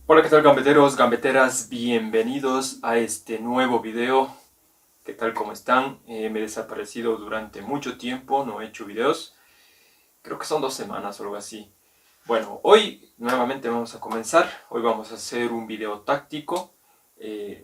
Hola, ¿qué tal gambeteros, gambeteras? Bienvenidos a este nuevo video. ¿Qué tal? ¿Cómo están? Me he desaparecido durante mucho tiempo, no he hecho videos. Creo que son 2 semanas o algo así. Bueno, hoy nuevamente vamos a comenzar. Hoy vamos a hacer un video táctico.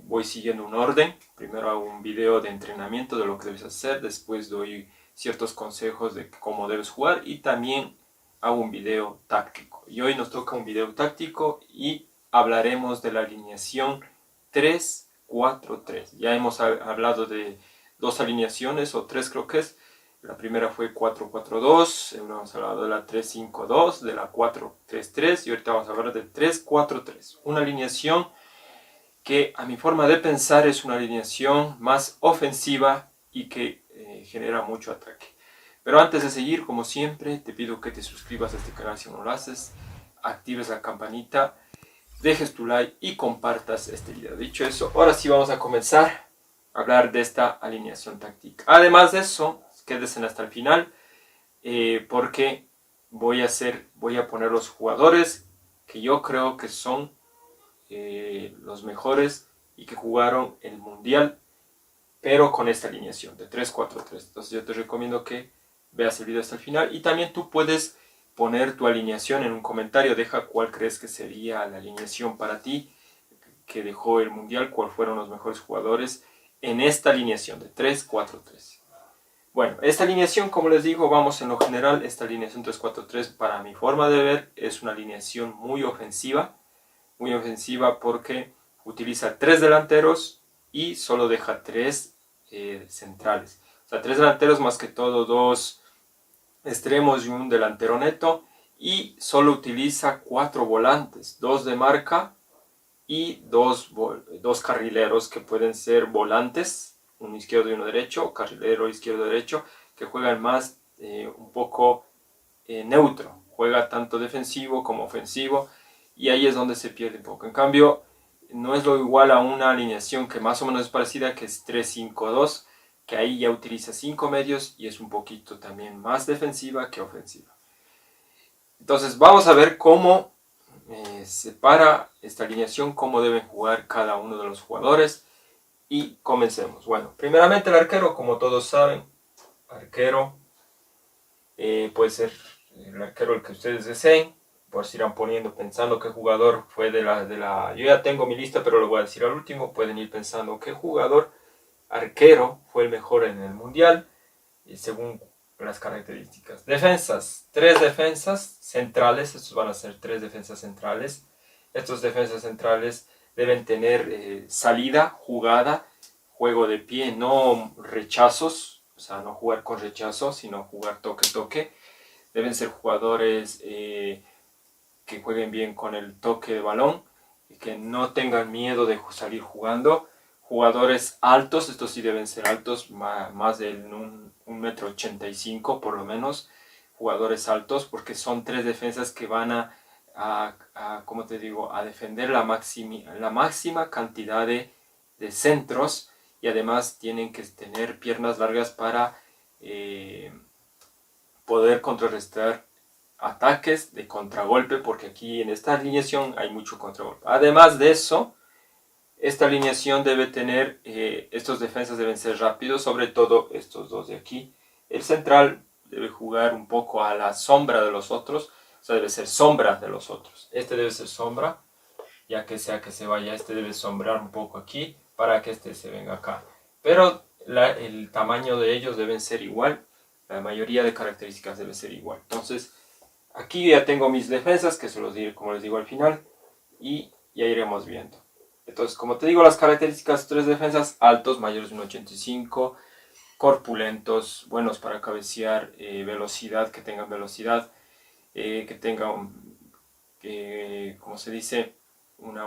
Voy siguiendo un orden. Primero hago un video de entrenamiento de lo que debes hacer. Después doy ciertos consejos de cómo debes jugar. Y también hago un video táctico. Y hoy nos toca un video táctico y hablaremos de la alineación 3-4-3. Ya hemos hablado de dos alineaciones, o tres creo que es. La primera fue 4-4-2, hemos hablado de la 3-5-2, de la 4-3-3 y ahorita vamos a hablar de 3-4-3. Una alineación que a mi forma de pensar es una alineación más ofensiva y que genera mucho ataque. Pero antes de seguir, como siempre, te pido que te suscribas a este canal si no lo haces, actives la campanita, dejes tu like y compartas este video. Dicho eso, ahora sí vamos a comenzar a hablar de esta alineación táctica. Además de eso, quédense hasta el final porque voy a poner los jugadores que yo creo que son los mejores y que jugaron el mundial, pero con esta alineación de 3-4-3. Entonces yo te recomiendo que veas el video hasta el final y también tú puedes poner tu alineación en un comentario. Deja cuál crees que sería la alineación para ti que dejó el mundial, cuáles fueron los mejores jugadores en esta alineación de 3-4-3. Bueno, esta alineación, como les digo, vamos en lo general, esta alineación 3-4-3 para mi forma de ver es una alineación muy ofensiva porque utiliza 3 delanteros y solo deja 3 centrales. O sea, 3 delanteros más que todo, 2 extremos y un delantero neto, y solo utiliza 4 volantes, 2 de marca y dos carrileros que pueden ser volantes, uno izquierdo y uno derecho, carrilero izquierdo y derecho, que juegan más un poco neutro, juega tanto defensivo como ofensivo, y ahí es donde se pierde un poco. En cambio, no es lo igual a una alineación que más o menos es parecida, que es 3-5-2, que ahí ya utiliza 5 medios y es un poquito también más defensiva que ofensiva. Entonces vamos a ver cómo separa esta alineación, cómo deben jugar cada uno de los jugadores, y comencemos. Bueno, primeramente el arquero, como todos saben, arquero puede ser el arquero el que ustedes deseen, por si irán poniendo, pensando qué jugador fue de la... Yo ya tengo mi lista, pero lo voy a decir al último. Pueden ir pensando qué jugador arquero fue el mejor en el mundial, según las características. Defensas, 3 defensas centrales, estos van a ser 3 defensas centrales. Estos defensas centrales deben tener salida, jugada, juego de pie, no rechazos, o sea, no jugar con rechazo, sino jugar toque-toque. Deben ser jugadores que jueguen bien con el toque de balón, y que no tengan miedo de salir jugando. Jugadores altos, estos sí deben ser altos, más de 1,85 m por lo menos. Jugadores altos, porque son 3 defensas que van ¿cómo te digo?, a defender la máxima cantidad de centros, y además tienen que tener piernas largas para poder contrarrestar ataques de contragolpe, porque aquí en esta alineación hay mucho contragolpe. Además de eso, esta alineación debe tener, estos defensas deben ser rápidos, sobre todo estos dos de aquí. El central debe jugar un poco a la sombra de los otros, o sea, debe ser sombra de los otros. Este debe ser sombra, ya que sea que se vaya, este debe sombrar un poco aquí para que este se venga acá. Pero el tamaño de ellos deben ser igual, la mayoría de características debe ser igual. Entonces, aquí ya tengo mis defensas, que se los diré, como les digo, al final, y ya iremos viendo. Entonces, como te digo, las características: 3 defensas altos, mayores de 1,85, corpulentos, buenos para cabecear, velocidad, que tengan velocidad, que tengan, como se dice, un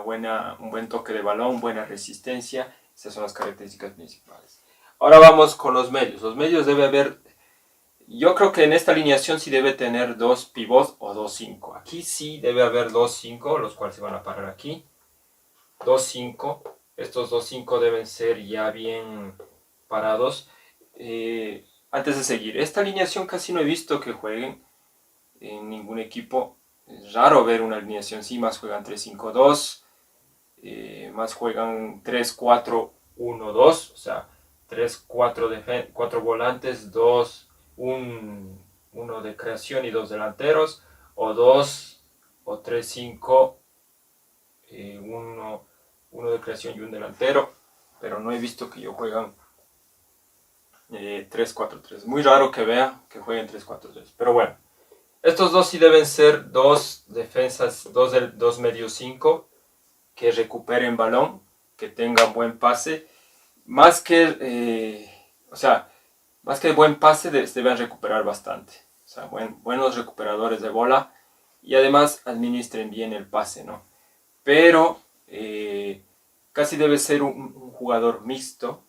buen toque de balón, buena resistencia. Esas son las características principales. Ahora vamos con los medios. Los medios debe haber... Yo creo que en esta alineación sí debe tener 2 pivots o 2-5. Aquí sí debe haber 2-5, los cuales se van a parar aquí. 2-5. Estos 2-5 deben ser ya bien parados. Antes de seguir, esta alineación casi no he visto que jueguen en ningún equipo. Es raro ver una alineación así, más juegan 3-5-2. más juegan 3-4-1-2, o sea, 4 volantes, uno de creación y 2 delanteros, o 2 o 3-5, uno de creación y un delantero, pero no he visto que ellos juegan 3-4-3. Muy raro que vea que jueguen 3-4-3, pero bueno. Estos dos sí deben ser dos defensas, dos medios 5 que recuperen balón, que tengan buen pase. Más que buen pase, deben recuperar bastante. O sea, buenos recuperadores de bola y además administren bien el pase, ¿no? Pero casi debe ser un jugador mixto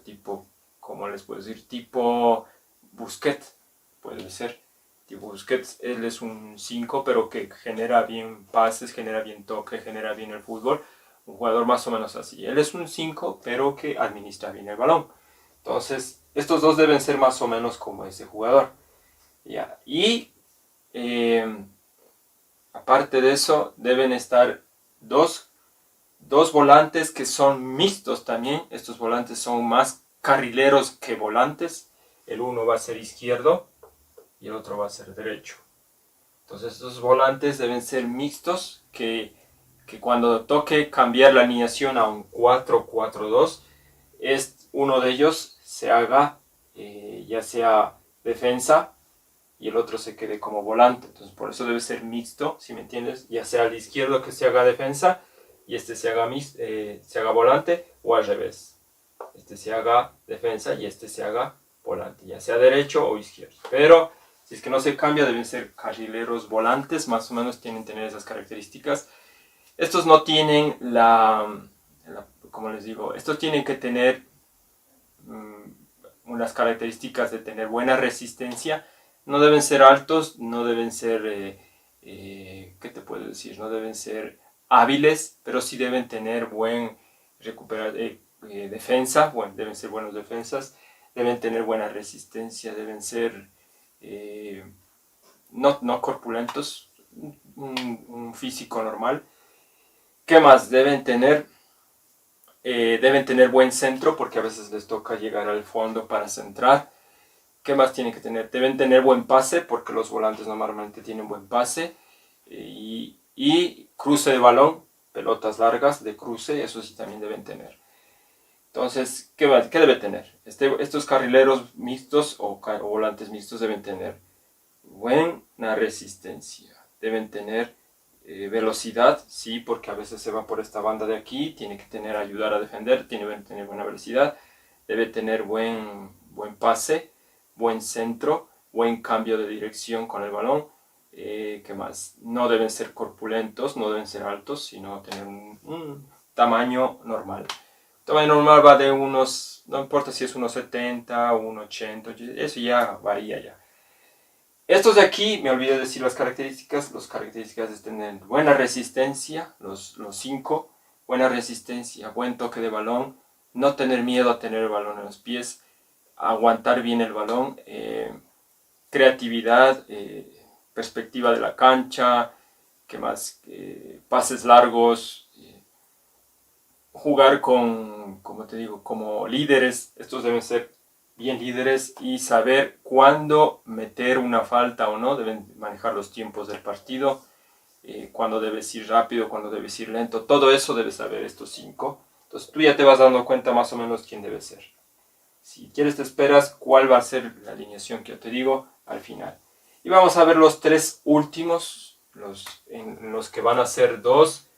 tipo, ¿cómo les puedo decir? Tipo Busquets, puede ser. Tipo Busquets, él es un 5, pero que genera bien pases, genera bien toque, genera bien el fútbol. Un jugador más o menos así. Él es un 5, pero que administra bien el balón. Entonces, estos dos deben ser más o menos como ese jugador. ¿Ya? Y aparte de eso, deben estar dos volantes que son mixtos también. Estos volantes son más carrileros que volantes. El uno va a ser izquierdo y el otro va a ser derecho. Entonces estos volantes deben ser mixtos, que cuando toque cambiar la alineación a un 4-4-2, uno de ellos se haga ya sea defensa y el otro se quede como volante. Entonces por eso debe ser mixto, si me entiendes, ya sea al izquierdo que se haga defensa y este se haga volante, o al revés, este se haga defensa y este se haga volante, ya sea derecho o izquierdo. Pero si es que no se cambia, deben ser carrileros volantes, más o menos tienen que tener esas características. Estos no tienen como les digo, estos tienen que tener unas características de tener buena resistencia. No deben ser altos, no deben ser, ¿qué te puedo decir? No deben ser hábiles, pero sí deben tener buen defensa, deben ser buenos defensas, deben tener buena resistencia, deben ser no corpulentos, un físico normal. ¿Qué más? Deben tener buen centro, porque a veces les toca llegar al fondo para centrar. ¿Qué más tienen que tener? Deben tener buen pase, porque los volantes normalmente tienen buen pase. Y cruce de balón, pelotas largas de cruce, eso sí también deben tener. Entonces, ¿qué debe tener? Estos carrileros mixtos o volantes mixtos deben tener buena resistencia, deben tener velocidad, sí, porque a veces se va por esta banda de aquí, tiene que ayudar a defender, tiene que tener buena velocidad, debe tener buen pase, buen centro, buen cambio de dirección con el balón. ¿Qué más? No deben ser corpulentos, no deben ser altos, sino tener un tamaño normal. El tamaño normal va de unos, no importa si es 1,70, 1,80, eso ya varía ya. Estos de aquí, me olvidé de decir las características. Las características es tener buena resistencia, los 5, buena resistencia, buen toque de balón, no tener miedo a tener el balón en los pies, aguantar bien el balón, creatividad, perspectiva de la cancha, ¿qué más? Pases largos, jugar como te digo, como líderes. Estos deben ser bien líderes y saber cuándo meter una falta o no. Deben manejar los tiempos del partido, cuándo debes ir rápido, cuándo debes ir lento. Todo eso debes saber estos 5. Entonces tú ya te vas dando cuenta más o menos quién debe ser. Si quieres te esperas cuál va a ser la alineación que yo te digo al final. Y vamos a ver los 3 últimos, en los que van a ser 2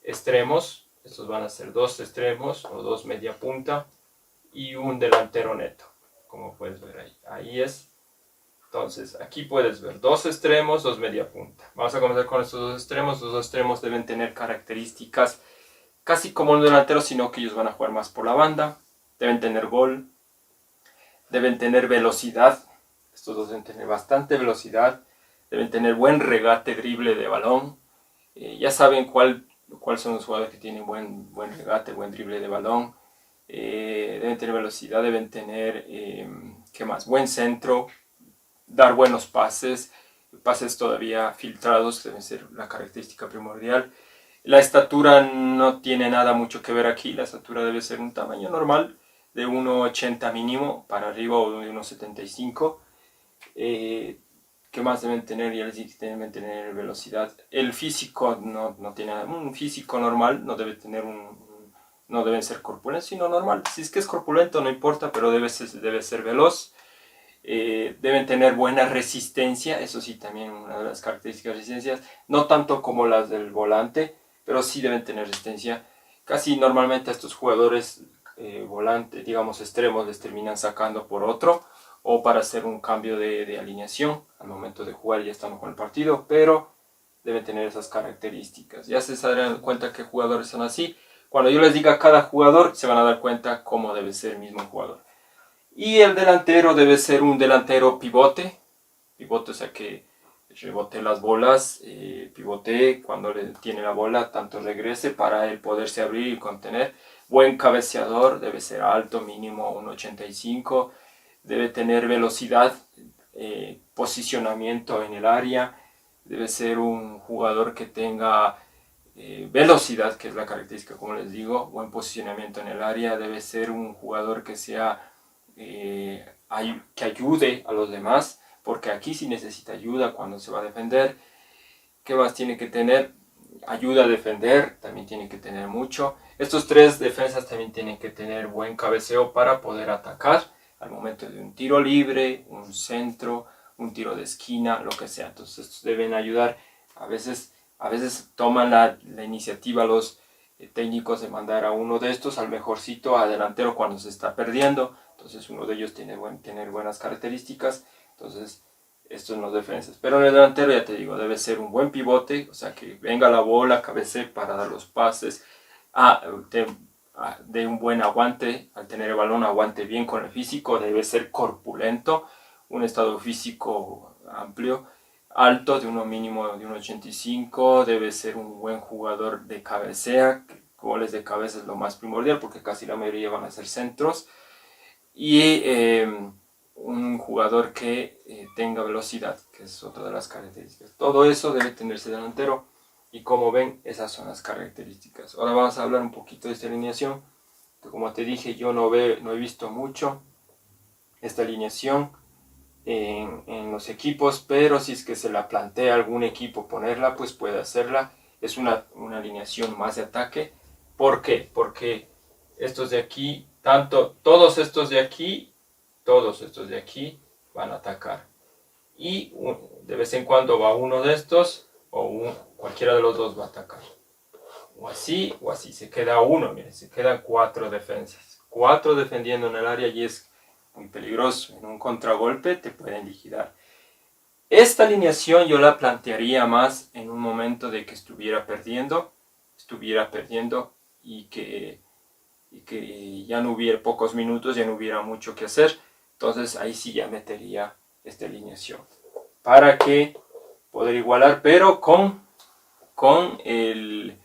extremos. Estos van a ser 2 extremos o 2 media punta y un delantero neto, como puedes ver ahí. Ahí es. Entonces, aquí puedes ver 2 extremos, 2 media punta. Vamos a comenzar con estos 2 extremos. Los 2 extremos deben tener características casi como un delantero, sino que ellos van a jugar más por la banda. Deben tener gol, deben tener velocidad. Estos dos deben tener bastante velocidad, deben tener buen regate, drible de balón. Ya saben cuáles son los jugadores que tienen buen regate, buen drible de balón. Deben tener velocidad, deben tener, ¿qué más? Buen centro, dar buenos pases todavía filtrados, deben ser la característica primordial. La estatura no tiene nada mucho que ver aquí, la estatura debe ser un tamaño normal, de 1,80 mínimo para arriba o de 1,75. ¿Qué más deben tener? Ya les dije que deben tener velocidad. El físico no tiene nada. Un físico normal no debe tener no deben ser corpulentos, sino normal. Si es que es corpulento no importa, pero debe ser veloz. Deben tener buena resistencia, eso sí, también una de las características de resistencias, no tanto como las del volante, pero sí deben tener resistencia. Casi normalmente a estos jugadores volante, digamos extremos, les terminan sacando por otro, o para hacer un cambio de alineación al momento de jugar, ya estamos con el partido, pero deben tener esas características. Ya se darán cuenta qué jugadores son así. Cuando yo les diga a cada jugador, se van a dar cuenta cómo debe ser el mismo jugador. Y el delantero debe ser un delantero pivote, o sea que rebote las bolas, pivote cuando tiene la bola, tanto regrese para él poderse abrir y contener. Buen cabeceador, debe ser alto, mínimo 1,85, debe tener velocidad, posicionamiento en el área, debe ser un jugador que tenga velocidad, que es la característica, como les digo, buen posicionamiento en el área, debe ser un jugador que sea que ayude a los demás, porque aquí sí necesita ayuda cuando se va a defender. ¿Qué más tiene que tener? Ayuda a defender, también tiene que tener mucho. Estos tres defensas también tienen que tener buen cabeceo para poder atacar al momento de un tiro libre, un centro, un tiro de esquina, lo que sea. Entonces estos deben ayudar. A veces toman la iniciativa los técnicos de mandar a uno de estos al mejorcito, a delantero cuando se está perdiendo. Entonces uno de ellos tiene tener buenas características. Entonces estos son los defensas. Pero en el delantero, ya te digo, debe ser un buen pivote, o sea que venga la bola, cabecee para dar los pases, de un buen aguante, al tener el balón aguante bien con el físico, debe ser corpulento, un estado físico amplio, alto, de uno mínimo de 1,85, debe ser un buen jugador de cabecea, goles de cabeza es lo más primordial porque casi la mayoría van a ser centros, y un jugador que tenga velocidad, que es otra de las características. Todo eso debe tenerse delantero, y como ven, esas son las características. Ahora vamos a hablar un poquito de esta alineación, que como te dije, yo no he visto mucho esta alineación en los equipos, pero si es que se la plantea algún equipo ponerla, pues puede hacerla. Es una alineación más de ataque. ¿Por qué? Porque estos de aquí, todos estos de aquí van a atacar. Y de vez en cuando va uno de estos, o cualquiera de los dos va a atacar. O así, se queda uno, miren, se quedan 4 defensas. 4 defendiendo en el área, y es muy peligroso. En un contragolpe te pueden liquidar. Esta alineación yo la plantearía más en un momento de que estuviera perdiendo y que ya no hubiera pocos minutos, ya no hubiera mucho que hacer. Entonces ahí sí ya metería esta alineación para que poder igualar, pero con el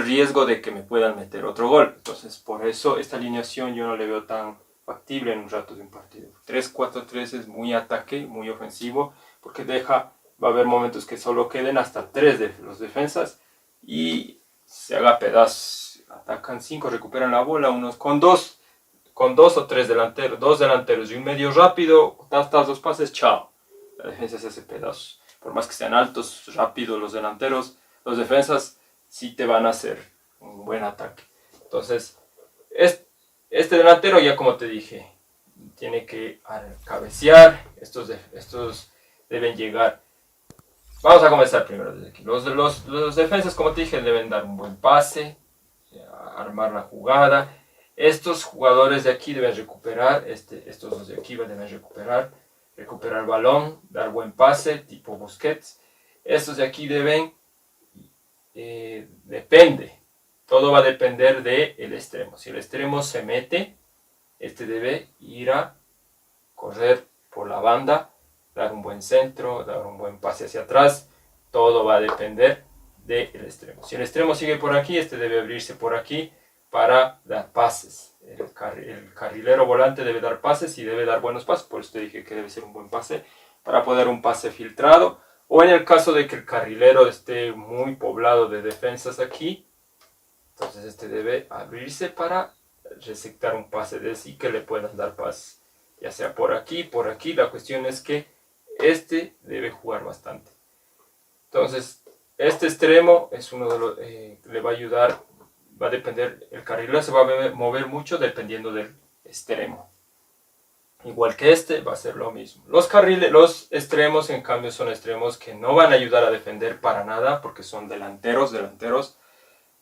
riesgo de que me puedan meter otro gol. Entonces por eso esta alineación yo no le veo tan factible en un rato de un partido. 3-4-3 es muy ataque, muy ofensivo, porque va a haber momentos que solo queden hasta 3 de los defensas y se haga pedazos. Atacan 5, recuperan la bola, unos con 2 o 3 delanteros, 2 delanteros y un medio rápido, das 2 pases, chao. La defensa se hace pedazos. Por más que sean altos, rápidos los delanteros, los defensas sí te van a hacer un buen ataque. Entonces, este delantero, ya como te dije, tiene que cabecear. Estos deben llegar. Vamos a comenzar primero desde aquí. Los defensas, como te dije, deben dar un buen pase, armar la jugada. Estos jugadores de aquí deben recuperar, estos dos de aquí deben recuperar el balón, dar buen pase, tipo Busquets. Estos de aquí depende. Todo va a depender del extremo. Si el extremo se mete, debe ir a correr por la banda, dar un buen centro, dar un buen pase hacia atrás. Todo va a depender del extremo. Si el extremo sigue por aquí, debe abrirse por aquí para dar pases. El carrilero volante debe dar pases y debe dar buenos pases. Por eso te dije que debe ser un buen pase, para poder un pase filtrado O en el caso de que el carrilero esté muy poblado de defensas aquí, entonces este debe abrirse para receptar un pase de sí que le puedan dar pase, ya sea por aquí, por aquí. La cuestión es que este debe jugar bastante. Entonces, este extremo es uno de los le va a ayudar, va a depender, el carrilero se va a mover mucho dependiendo del extremo. Igual que este, va a ser lo mismo. Los extremos, en cambio, son extremos que no van a ayudar a defender para nada, porque son delanteros,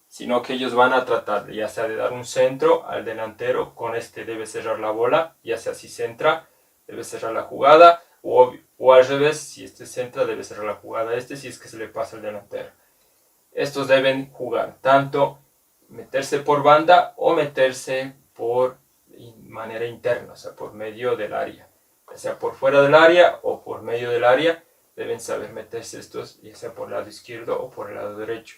sino que ellos van a tratar, ya sea de dar un centro al delantero, con este debe cerrar la bola, ya sea si centra, debe cerrar la jugada, o al revés, si este centra, debe cerrar la jugada si es que se le pasa al delantero. Estos deben jugar tanto meterse por banda o meterse por manera interna, o sea, por medio del área. Ya sea por fuera del área o por medio del área, deben saber meterse estos, ya sea por el lado izquierdo o por el lado derecho.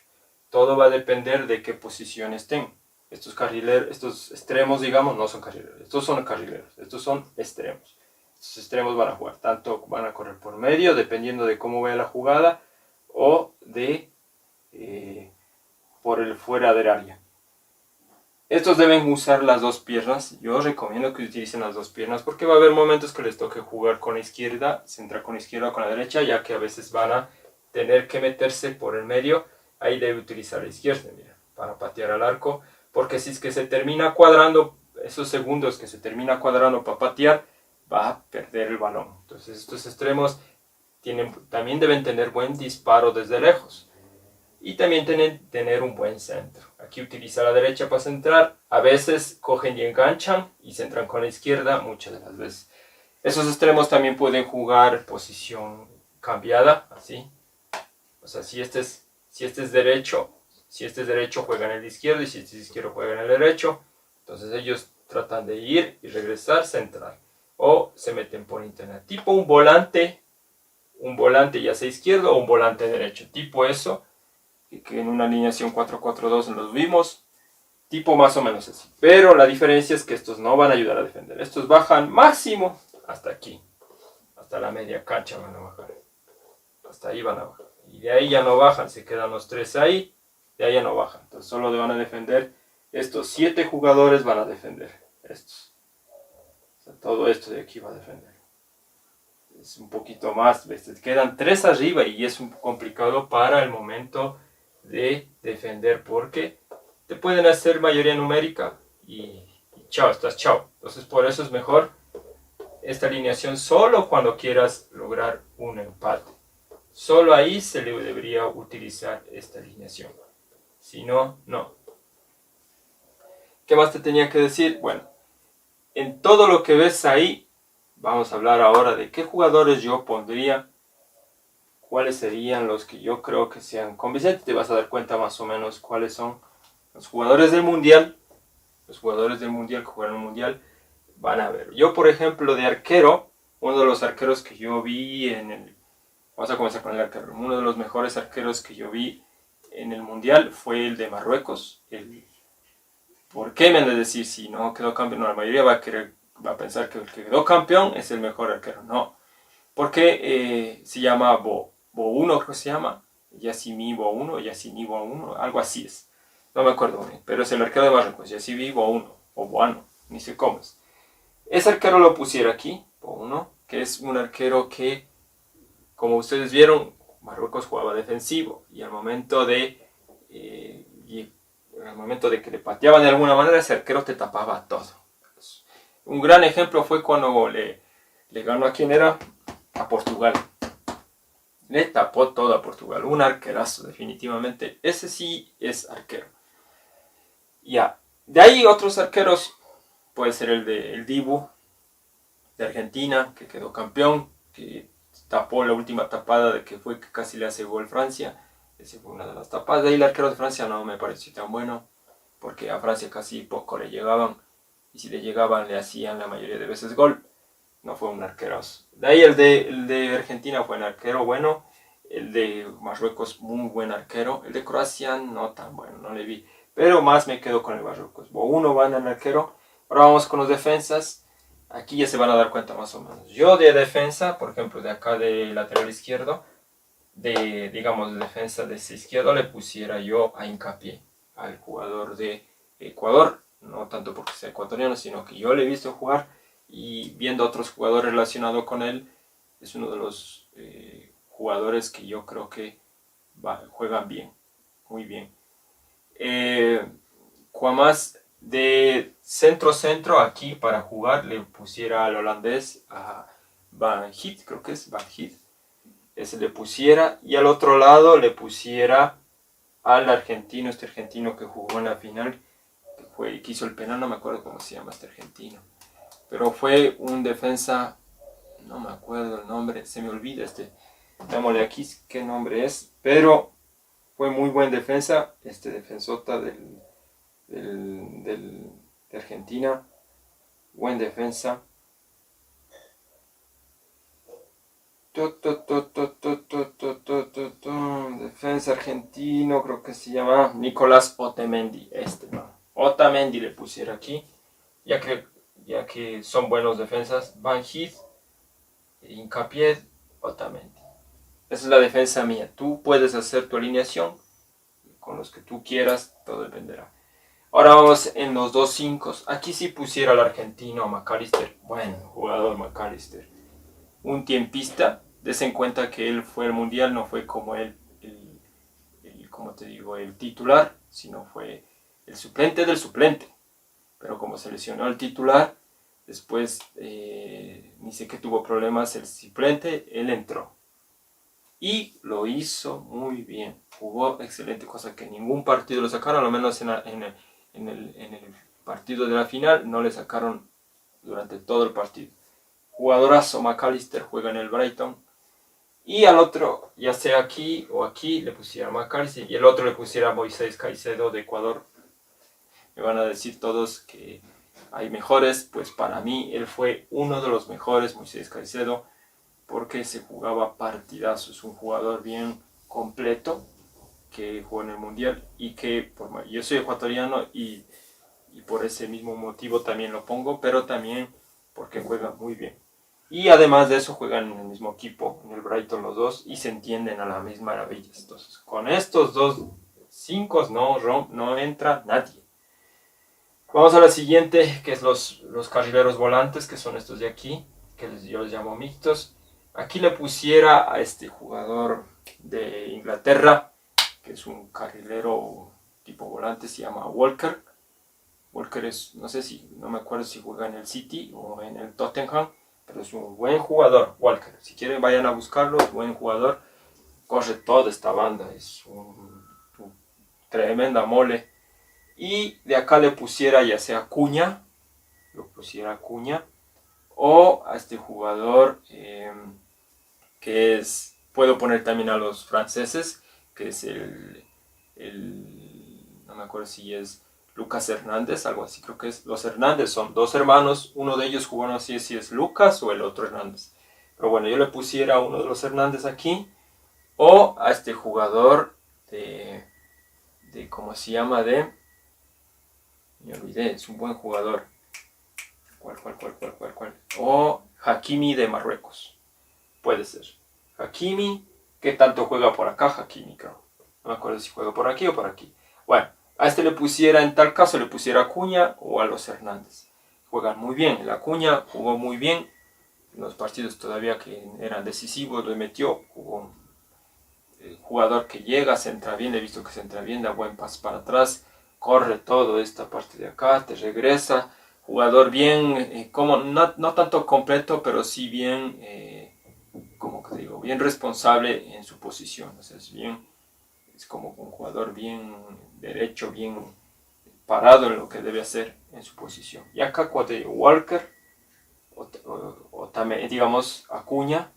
Todo va a depender de qué posición estén. Estos extremos, digamos, no son carrileros. Estos son carrileros, estos son extremos. Estos extremos van a jugar, tanto van a correr por medio, dependiendo de cómo vaya la jugada, o de por el fuera del área. Estos deben usar las dos piernas. Yo recomiendo que utilicen las dos piernas porque va a haber momentos que les toque jugar con la izquierda, centrar con la izquierda o con la derecha, ya que a veces van a tener que meterse por el medio. Ahí debe utilizar la izquierda, mira, para patear al arco, porque si es que se termina cuadrando, esos segundos que se termina cuadrando para patear, va a perder el balón. Entonces estos extremos también deben tener buen disparo desde lejos. Y también tener un buen centro. Aquí utiliza la derecha para centrar. A veces cogen y enganchan y centran con la izquierda, muchas de las veces. Esos extremos también pueden jugar posición cambiada, así. O sea, si este es derecho, juegan el izquierdo, y si este es izquierdo, juegan el derecho. Entonces ellos tratan de ir y regresar, centrar. O se meten por internet. Tipo un volante ya sea izquierdo o un volante derecho. Tipo eso, que en una alineación 4-4-2 los vimos, tipo más o menos así. Pero la diferencia es que estos no van a ayudar a defender. Estos bajan máximo hasta aquí, hasta la media cancha van a bajar. Hasta ahí van a bajar. Y de ahí ya no bajan, se quedan los tres ahí, de ahí ya no bajan. Entonces solo van a defender, estos 7 jugadores van a defender. Estos. O sea, todo esto de aquí va a defender. Es un poquito más, ¿ves? Quedan 3 arriba y es un poco complicado para el momento de defender porque te pueden hacer mayoría numérica y chao, estás chao. Entonces por eso es mejor esta alineación solo cuando quieras lograr un empate. Solo ahí se le debería utilizar esta alineación. Si no, no. ¿Qué más te tenía que decir? Bueno, en todo lo que ves ahí, vamos a hablar ahora de qué jugadores yo pondría, cuáles serían los que yo creo que sean convincentes. Te vas a dar cuenta más o menos cuáles son los jugadores del mundial. Los jugadores del mundial que jugaron el mundial van a ver. Yo, por ejemplo, de arquero, uno de los arqueros que yo vi en el... Vamos a comenzar con el arquero. Uno de los mejores arqueros que yo vi en el mundial fue el de Marruecos. ¿Por qué me han de decir si no quedó campeón? No, la mayoría va a pensar que el que quedó campeón es el mejor arquero. No, porque se llama Bo1, creo que se llama. Yassimi Bo1, Yassini Bo1, algo así es. No me acuerdo bien, pero es el arquero de Marruecos, Yassimi Bo1, o Boano, ni sé cómo es. Ese arquero lo pusiera aquí, Bo1, que es un arquero que, como ustedes vieron, Marruecos jugaba defensivo y al momento de que le pateaban de alguna manera, ese arquero te tapaba todo. Un gran ejemplo fue cuando le ganó a quién era, a Portugal. Le tapó todo a Portugal. Un arquerazo, definitivamente. Ese sí es arquero. Ya. De ahí otros arqueros. Puede ser el Dibu de Argentina, que quedó campeón, que tapó la última tapada de que fue que casi le hace gol Francia. Esa fue una de las tapadas. De ahí el arquero de Francia no me pareció tan bueno, porque a Francia casi poco le llegaban. Y si le llegaban, le hacían la mayoría de veces gol. No fue un arquerazo. De ahí el de Argentina fue un arquero bueno. El de Marruecos, muy buen arquero. El de Croacia, no tan bueno, no le vi. Pero más me quedo con el Marruecos. Uno va en el arquero. Ahora vamos con los defensas. Aquí ya se van a dar cuenta más o menos. Yo de defensa, por ejemplo, de acá de lateral izquierdo, digamos, de defensa de ese izquierdo le pusiera yo a Hincapié, al jugador de Ecuador, no tanto porque sea ecuatoriano, sino que yo le he visto jugar y viendo a otros jugadores relacionados con él, es uno de los jugadores que yo creo que juegan bien, muy bien. Más de centro aquí para jugar le pusiera al holandés, a Van Hit, creo que es Van Hit, ese le pusiera, y al otro lado le pusiera al argentino, este argentino que jugó en la final, que hizo el penal, no me acuerdo cómo se llama este argentino, pero fue un defensa, no me acuerdo el nombre, se me olvida démosle aquí qué nombre es, pero fue muy buen defensa, defensota de Argentina, buen defensa. Defensa argentino, creo que se llama Nicolás Otamendi. Otamendi le pusiera aquí, ya que son buenos defensas. Van Heath, Hincapié, Otamendi. Esa es la defensa mía. Tú puedes hacer tu alineación con los que tú quieras, todo dependerá. Ahora vamos en los 2-5. Aquí sí pusiera al argentino McAllister. Buen jugador McAllister. Un tiempista. Des en cuenta que él fue al mundial, no fue como como te digo, el titular, sino fue el suplente del suplente. Pero como se lesionó el titular, después ni sé que tuvo problemas el suplente, él entró. Y lo hizo muy bien. Jugó excelente, cosa que ningún partido lo sacaron, al menos en el partido de la final no le sacaron durante todo el partido. Jugadorazo McAllister, juega en el Brighton. Y al otro, ya sea aquí o aquí, le pusiera McAllister y el otro le pusiera Moisés Caicedo de Ecuador. Me van a decir todos que hay mejores, pues para mí él fue uno de los mejores, Moisés Caicedo, porque se jugaba partidazos, un jugador bien completo que jugó en el Mundial y que yo soy ecuatoriano y por ese mismo motivo también lo pongo, pero también porque juega muy bien. Y además de eso juegan en el mismo equipo, en el Brighton los dos, y se entienden a la misma maravilla. Entonces, con estos 2-5 no entra nadie. Vamos a la siguiente, que es los carrileros volantes, que son estos de aquí, que yo les llamo mixtos. Aquí le pusiera a este jugador de Inglaterra, que es un carrilero tipo volante, se llama Walker. Walker no me acuerdo si juega en el City o en el Tottenham, pero es un buen jugador, Walker. Si quieren vayan a buscarlo, es buen jugador. Corre toda esta banda, es un tremenda mole. Y de acá le pusiera ya sea Cuña, o a este jugador que es, puedo poner también a los franceses, que es no me acuerdo si es Lucas Hernández, algo así, creo que es. Los Hernández son dos hermanos, uno de ellos jugó, no sé si es Lucas o el otro Hernández. Pero bueno, yo le pusiera a uno de los Hernández aquí, o a este jugador ¿cómo se llama? Me olvidé, es un buen jugador. ¿Cuál? O Hakimi de Marruecos. Puede ser. Hakimi, ¿qué tanto juega por acá? Hakimi, creo. No me acuerdo si juega por aquí o por aquí. Bueno, a este le pusiera, en tal caso, le pusiera a Acuña o a los Hernández. Juegan muy bien. La Acuña jugó muy bien. En los partidos todavía que eran decisivos, lo metió. Jugó un jugador que llega, se entra bien. He visto que se entra bien, da buen paso para atrás. Corre todo esta parte de acá, te regresa. Jugador bien, no tanto completo, pero sí bien, bien responsable en su posición. O sea, es como un jugador bien derecho, bien parado en lo que debe hacer en su posición. Y acá cuando Walker, o también, digamos, Acuña,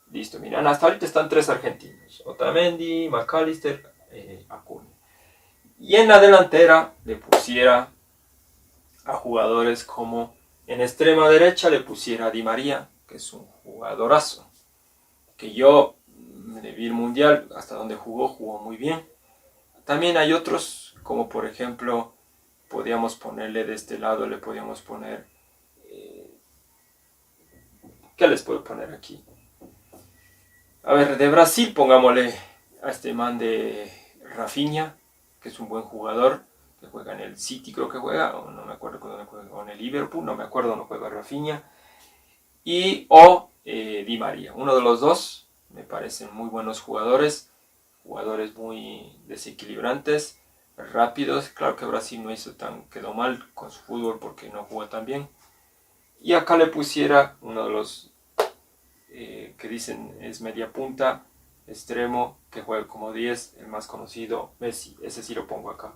listo, miren, hasta ahorita están tres argentinos, Otamendi, McAllister, Acuña. Y en la delantera le pusiera a jugadores como en extrema derecha le pusiera a Di María, que es un jugadorazo, que yo le vi el mundial, hasta donde jugó muy bien. También hay otros, como por ejemplo, podíamos ponerle de este lado, le podíamos poner, ¿qué les puedo poner aquí? A ver, de Brasil pongámosle a este man de Rafinha, que es un buen jugador, que juega en el City, creo que juega, o no me acuerdo dónde juega, o en el Liverpool, no me acuerdo dónde juega Rafinha. Y Di María, uno de los dos, me parecen muy buenos jugadores muy desequilibrantes, rápidos. Claro que Brasil no quedó mal con su fútbol porque no jugó tan bien. Y acá le pusiera uno de los que dicen es media punta, extremo, que juega como 10, el más conocido, Messi. Ese sí lo pongo acá.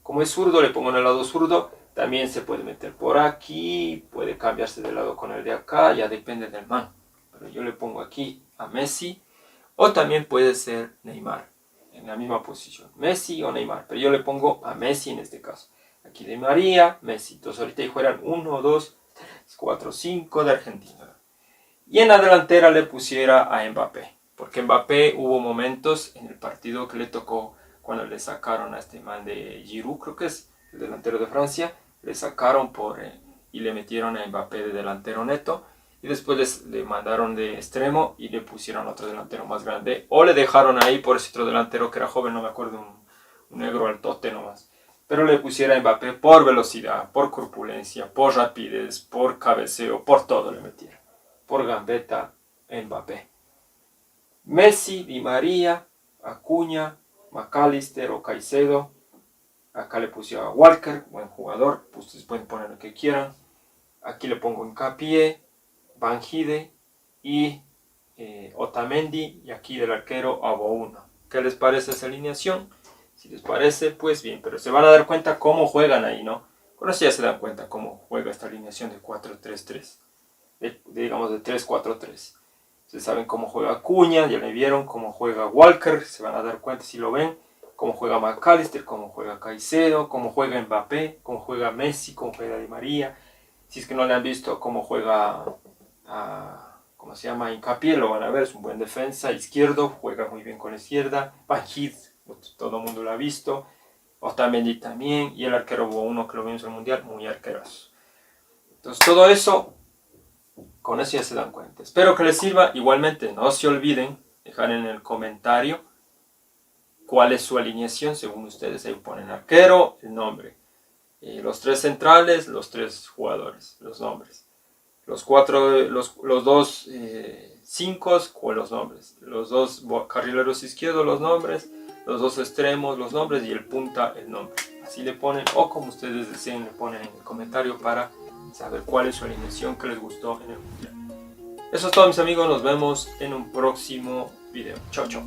Como es zurdo, le pongo en el lado zurdo. También se puede meter por aquí, puede cambiarse de lado con el de acá, ya depende del man. Pero yo le pongo aquí a Messi, o también puede ser Neymar, en la misma posición, Messi o Neymar, pero yo le pongo a Messi en este caso. Aquí Di María, Messi. Entonces ahorita juegan 1, 2, 3, 4, 5 de Argentina. Y en la delantera le pusiera a Mbappé, porque Mbappé hubo momentos en el partido que le tocó cuando le sacaron a este man de Giroud, creo que es el delantero de Francia, le sacaron y le metieron a Mbappé de delantero neto, y después le mandaron de extremo y le pusieron otro delantero más grande, o le dejaron ahí por ese otro delantero que era joven, no me acuerdo, un negro altote nomás. Pero le pusiera a Mbappé por velocidad, por corpulencia, por rapidez, por cabeceo, por todo le metiera. Por gambeta, Mbappé. Messi, Di María, Acuña, McAllister o Caicedo. Acá le puse a Walker, buen jugador, pues ustedes pueden poner lo que quieran. Aquí le pongo Hincapié, Banjide y Otamendi, y aquí del arquero a Bouna. ¿Qué les parece esa alineación? Si les parece, pues bien, pero se van a dar cuenta cómo juegan ahí, ¿no? Con eso ya se dan cuenta cómo juega esta alineación de 4-3-3. Digamos de 3-4-3. Ustedes saben cómo juega Acuña, ya le vieron cómo juega Walker, se van a dar cuenta si lo ven, cómo juega McAllister, cómo juega Caicedo, cómo juega Mbappé, cómo juega Messi, cómo juega Di María. Si es que no le han visto cómo juega ¿cómo se llama? Hincapié, lo van a ver, es un buen defensa, izquierdo, juega muy bien con la izquierda. Banjid, todo el mundo lo ha visto. Otamendi también, y el arquero hubo uno que lo vimos en el mundial, muy arqueroso. Entonces todo eso, con eso ya se dan cuenta. Espero que les sirva. Igualmente no se olviden dejar en el comentario cuál es su alineación según ustedes. Ahí ponen arquero, el nombre, los tres centrales, los tres jugadores, los nombres, los dos 5 con los nombres, los dos carrileros izquierdos, los nombres, los dos extremos, los nombres, y el punta, el nombre. Así le ponen, o como ustedes deseen, le ponen en el comentario para saber cuál es su alineación que les gustó en el mundial. Eso es todo, mis amigos, nos vemos en un próximo video. Chao, chao.